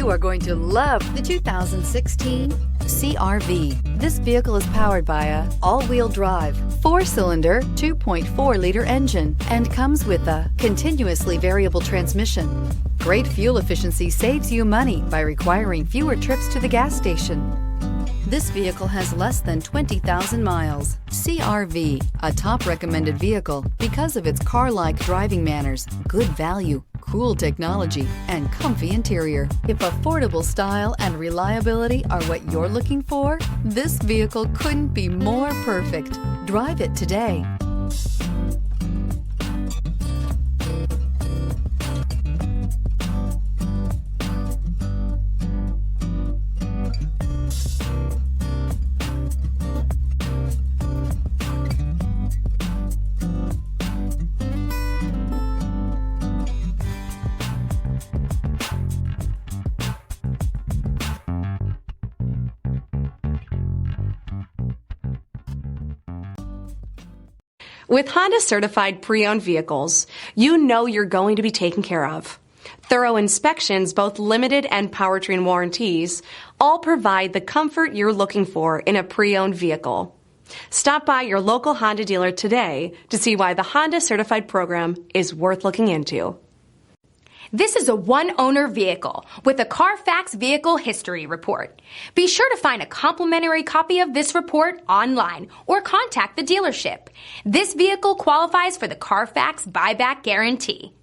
You are going to love the 2016 CR-V. This vehicle is powered by a all-wheel drive, 4-cylinder, 2.4-liter engine and comes with a continuously variable transmission. Great fuel efficiency saves you money by requiring fewer trips to the gas station. This vehicle has less than 20,000 miles. CR-V, a top recommended vehicle because of its car-like driving manners, good value, cool technology, and comfy interior. If affordable style and reliability are what you're looking for, this vehicle couldn't be more perfect. Drive it today. With Honda certified pre-owned vehicles, you know you're going to be taken care of. Thorough inspections, both limited and powertrain warranties, all provide the comfort you're looking for in a pre-owned vehicle. Stop by your local Honda dealer today to see why the Honda certified program is worth looking into. This is a one-owner vehicle with a Carfax Vehicle History Report. Be sure to find a complimentary copy of this report online or contact the dealership. This vehicle qualifies for the Carfax Buyback Guarantee.